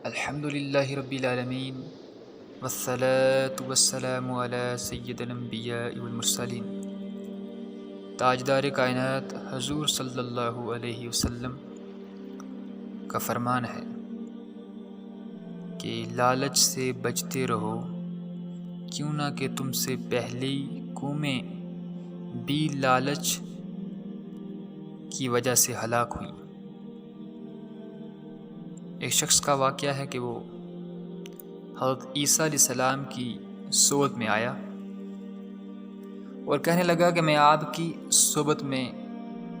الحمد للہ رب العالمین والصلاة والسلام علی سید الانبیاء والمرسلین۔ تاجدار کائنات حضور صلی اللہ علیہ وسلم کا فرمان ہے کہ لالچ سے بچتے رہو، کیوں نہ کہ تم سے پہلی قومیں بھی لالچ کی وجہ سے ہلاک ہوئیں۔ ایک شخص کا واقعہ ہے کہ وہ حضرت عیسیٰ علیہ السلام کی صحبت میں آیا اور کہنے لگا کہ میں آپ کی صحبت میں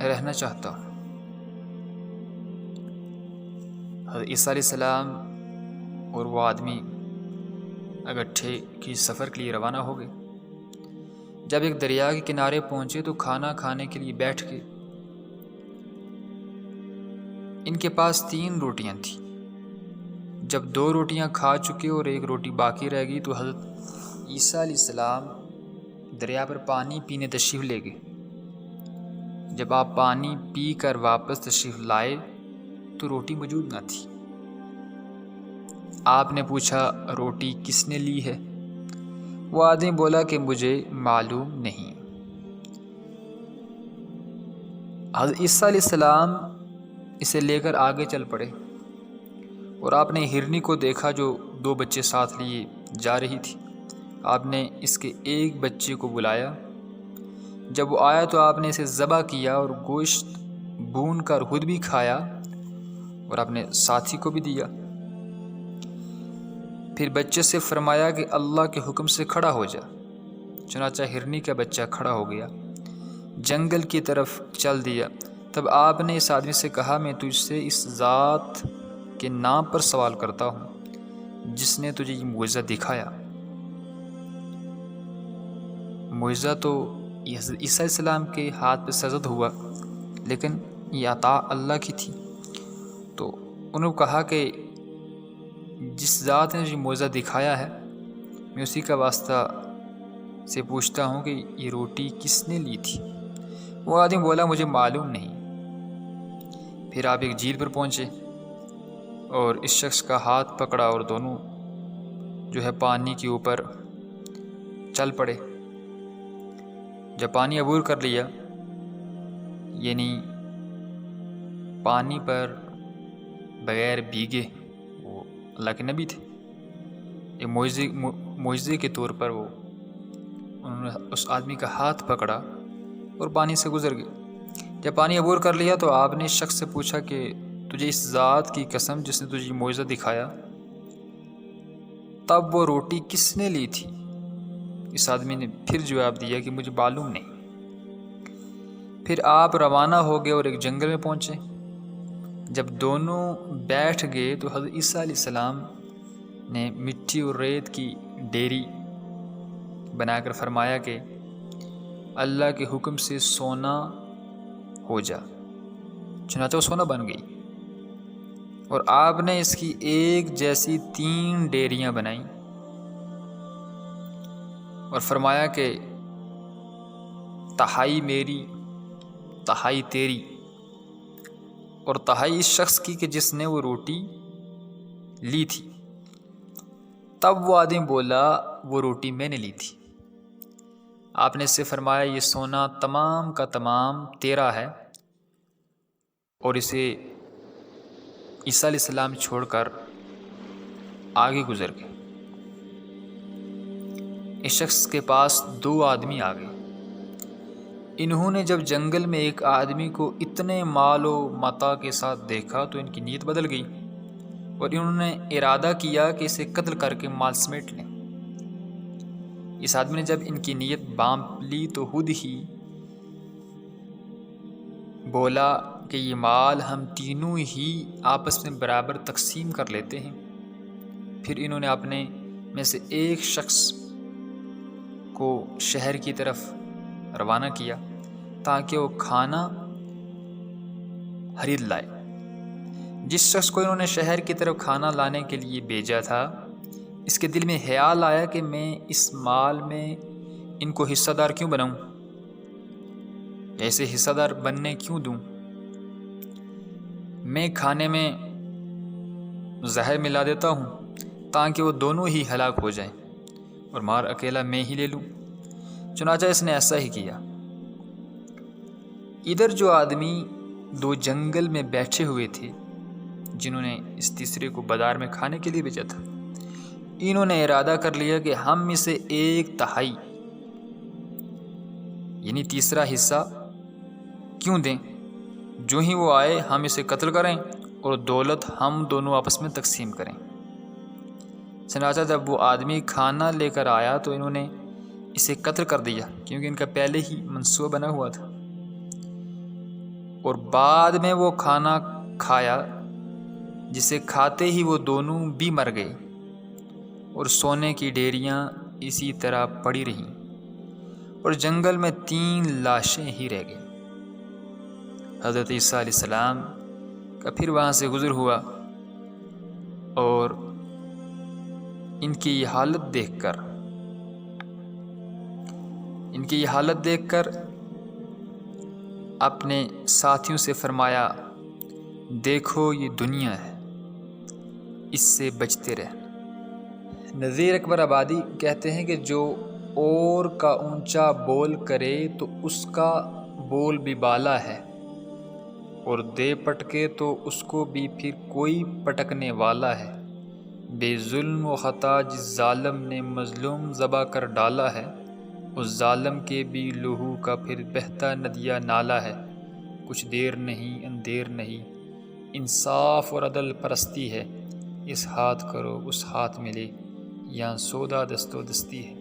رہنا چاہتا ہوں۔ حضرت عیسیٰ علیہ السلام اور وہ آدمی اگٹھے کی سفر کے لیے روانہ ہو گئے۔ جب ایک دریا کے کنارے پہنچے تو کھانا کھانے کے لیے بیٹھ گئے۔ ان کے پاس 3 روٹیاں تھیں۔ جب 2 روٹیاں کھا چکے اور 1 روٹی باقی رہ گئی تو حضرت عیسیٰ علیہ السلام دریا پر پانی پینے تشریف لے گئے۔ جب آپ پانی پی کر واپس تشریف لائے تو روٹی موجود نہ تھی۔ آپ نے پوچھا روٹی کس نے لی ہے؟ وہ آدمی بولا کہ مجھے معلوم نہیں۔ حضرت عیسیٰ علیہ السلام اسے لے کر آگے چل پڑے اور آپ نے ہرنی کو دیکھا جو 2 بچے ساتھ لیے جا رہی تھی۔ آپ نے اس کے ایک بچے کو بلایا۔ جب وہ آیا تو آپ نے اسے ذبح کیا اور گوشت بھون کر خود بھی کھایا اور اپنے ساتھی کو بھی دیا۔ پھر بچے سے فرمایا کہ اللہ کے حکم سے کھڑا ہو جا۔ چنانچہ ہرنی کا بچہ کھڑا ہو گیا، جنگل کی طرف چل دیا۔ تب آپ نے اس آدمی سے کہا میں تجھ سے اس ذات کے نام پر سوال کرتا ہوں جس نے تجھے یہ معجزہ دکھایا۔ معجزہ تو حضرت عیسیٰ علیہ السلام کے ہاتھ پہ سرزد ہوا، لیکن یہ عطا اللہ کی تھی۔ تو انہوں نے کہا کہ جس ذات نے یہ معجزہ دکھایا ہے میں اسی کا واسطہ سے پوچھتا ہوں کہ یہ روٹی کس نے لی تھی؟ وہ آدمی بولا مجھے معلوم نہیں۔ پھر آپ ایک جھیل پر پہنچے اور اس شخص کا ہاتھ پکڑا اور دونوں پانی کے اوپر چل پڑے۔ جب پانی عبور کر لیا، یعنی پانی پر بغیر بھیگے، وہ اللہ کے نبی تھے، ایک معجزے کے طور پر انہوں نے اس آدمی کا ہاتھ پکڑا اور پانی سے گزر گئے۔ جب پانی عبور کر لیا تو آپ نے اس شخص سے پوچھا کہ تجھے اس ذات کی قسم جس نے تجھے معجزہ دکھایا، تب وہ روٹی کس نے لی تھی؟ اس آدمی نے پھر جواب دیا کہ مجھے معلوم نہیں۔ پھر آپ روانہ ہو گئے اور ایک جنگل میں پہنچے۔ جب دونوں بیٹھ گئے تو حضرت عیسیٰ علیہ السلام نے مٹی اور ریت کی ڈیری بنا کر فرمایا کہ اللہ کے حکم سے سونا ہو جا۔ چنانچہ وہ سونا بن گئی اور آپ نے اس کی ایک جیسی 3 ڈیریاں بنائیں اور فرمایا کہ تہائی میری، تہائی تیری اور تہائی اس شخص کی کہ جس نے وہ روٹی لی تھی۔ تب وہ آدمی بولا وہ روٹی میں نے لی تھی۔ آپ نے اس سے فرمایا یہ سونا تمام کا تمام تیرا ہے، اور اسے عیسیٰ علیہ السلام چھوڑ کر آگے گزر گئے۔ اس شخص کے پاس 2 آدمی آ گئے۔ انہوں نے جب جنگل میں ایک آدمی کو اتنے مال و متاع کے ساتھ دیکھا تو ان کی نیت بدل گئی اور انہوں نے ارادہ کیا کہ اسے قتل کر کے مال سمیٹ لیں۔ اس آدمی نے جب ان کی نیت بانپ لی تو خود ہی بولا کہ یہ مال ہم تینوں ہی آپس میں برابر تقسیم کر لیتے ہیں۔ پھر انہوں نے اپنے میں سے ایک شخص کو شہر کی طرف روانہ کیا تاکہ وہ کھانا خرید لائے۔ جس شخص کو انہوں نے شہر کی طرف کھانا لانے کے لیے بھیجا تھا، اس کے دل میں خیال آیا کہ میں اس مال میں ان کو حصہ دار کیوں بناؤں، ایسے حصہ دار بننے کیوں دوں، میں کھانے میں زہر ملا دیتا ہوں تاکہ وہ دونوں ہی ہلاک ہو جائیں اور مار اکیلا میں ہی لے لوں۔ چنانچہ اس نے ایسا ہی کیا۔ ادھر جو آدمی دو جنگل میں بیٹھے ہوئے تھے جنہوں نے اس تیسرے کو بازار میں کھانے کے لیے بھیجا تھا، انہوں نے ارادہ کر لیا کہ ہم اسے 1/3 یعنی تیسرا حصہ کیوں دیں، جو ہی وہ آئے ہم اسے قتل کریں اور دولت ہم دونوں آپس میں تقسیم کریں۔ چنانچہ جب وہ آدمی کھانا لے کر آیا تو انہوں نے اسے قتل کر دیا، کیونکہ ان کا پہلے ہی منصوبہ بنا ہوا تھا، اور بعد میں وہ کھانا کھایا جسے کھاتے ہی وہ دونوں بھی مر گئے، اور سونے کی ڈیریاں اسی طرح پڑی رہیں، اور جنگل میں 3 لاشیں ہی رہ گئیں۔ حضرت عیسیٰ علیہ السلام کا پھر وہاں سے گزر ہوا، اور ان کی یہ حالت دیکھ کر اپنے ساتھیوں سے فرمایا، دیکھو یہ دنیا ہے، اس سے بچتے رہنا۔ نذیر اکبر آبادی کہتے ہیں کہ جو اور کا اونچا بول کرے تو اس کا بول بھی بالا ہے، اور دے پٹکے تو اس کو بھی پھر کوئی پٹکنے والا ہے۔ بے ظلم و خطا جس ظالم نے مظلوم ذبح کر ڈالا ہے، اس ظالم کے بھی لہو کا پھر بہتا ندیہ نالا ہے۔ کچھ دیر نہیں اندیر نہیں، انصاف اور عدل پرستی ہے، اس ہاتھ کرو اس ہاتھ ملے، یہاں سودا دست و دستی ہے۔